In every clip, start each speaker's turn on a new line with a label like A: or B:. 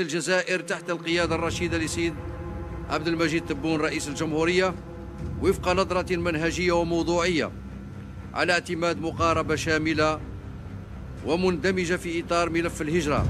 A: الجزائر تحت القيادة الرشيدة لسيد عبد المجيد تبون رئيس الجمهورية وفق نظرة منهجية وموضوعية على اعتماد مقاربة شاملة ومندمجة في إطار ملف الهجرة.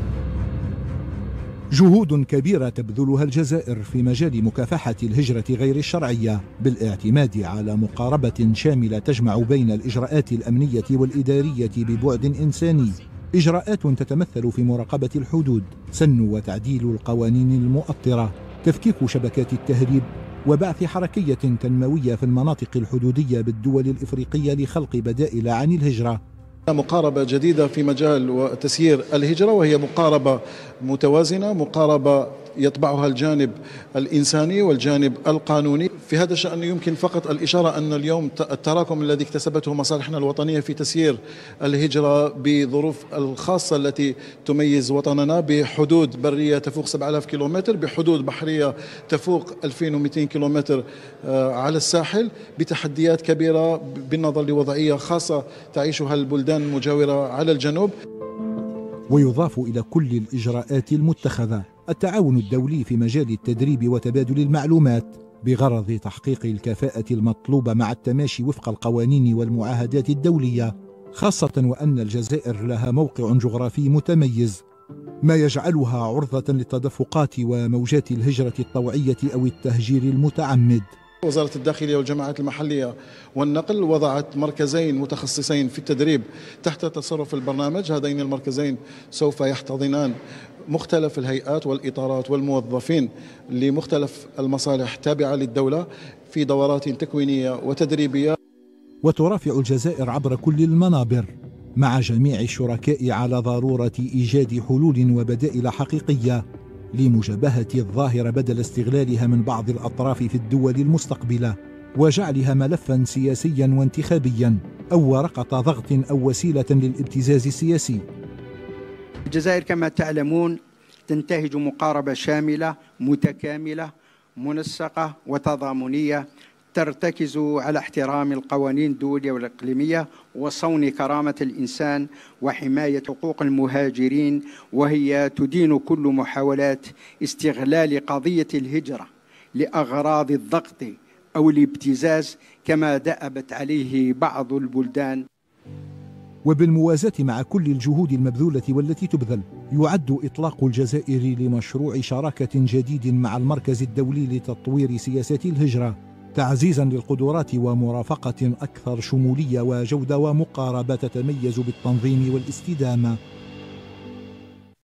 B: جهود كبيرة تبذلها الجزائر في مجال مكافحة الهجرة غير الشرعية بالاعتماد على مقاربة شاملة تجمع بين الإجراءات الأمنية والإدارية ببعد إنساني، إجراءات تتمثل في مراقبة الحدود، سن وتعديل القوانين المؤطرة، تفكيك شبكات التهريب، وبعث حركية تنموية في المناطق الحدودية بالدول الإفريقية لخلق بدائل عن الهجرة.
C: مقاربة جديدة في مجال تسيير الهجرة، وهي مقاربة متوازنة، مقاربة يطبعها الجانب الإنساني والجانب القانوني. في هذا الشأن يمكن فقط الإشارة أن اليوم التراكم الذي اكتسبته مصالحنا الوطنية في تسيير الهجرة بظروف الخاصة التي تميز وطننا، بحدود برية تفوق 7000 كيلومتر، بحدود بحرية تفوق 2200 كيلومتر على الساحل، بتحديات كبيرة بالنظر لوضعية خاصة تعيشها البلدان المجاورة على الجنوب.
B: ويضاف إلى كل الإجراءات المتخذة التعاون الدولي في مجال التدريب وتبادل المعلومات بغرض تحقيق الكفاءة المطلوبة مع التماشي وفق القوانين والمعاهدات الدولية، خاصة وأن الجزائر لها موقع جغرافي متميز، ما يجعلها عرضة للتدفقات وموجات الهجرة الطوعية أو التهجير المتعمد.
C: وزارة الداخلية والجماعات المحلية والنقل وضعت مركزين متخصصين في التدريب تحت تصرف البرنامج. هذين المركزين سوف يحتضنان مختلف الهيئات والإطارات والموظفين لمختلف المصالح تابعة للدولة في دورات تكوينية وتدريبية.
B: وترافع الجزائر عبر كل المنابر مع جميع الشركاء على ضرورة إيجاد حلول وبدائل حقيقية لمجابهة الظاهرة بدل استغلالها من بعض الأطراف في الدول المستقبلة وجعلها ملفا سياسيا وانتخابيا أو ورقة ضغط أو وسيلة للابتزاز السياسي.
D: الجزائر كما تعلمون تنتهج مقاربة شاملة متكاملة منسقة وتضامنية ترتكز على احترام القوانين الدولية والإقليمية وصون كرامة الإنسان وحماية حقوق المهاجرين، وهي تدين كل محاولات استغلال قضية الهجرة لأغراض الضغط أو الابتزاز كما دأبت عليه بعض البلدان.
B: وبالموازاة مع كل الجهود المبذولة والتي تبذل، يعد إطلاق الجزائر لمشروع شراكة جديد مع المركز الدولي لتطوير سياسات الهجرة تعزيزا للقدرات ومرافقة أكثر شمولية وجودة ومقاربة تتميز بالتنظيم والاستدامة.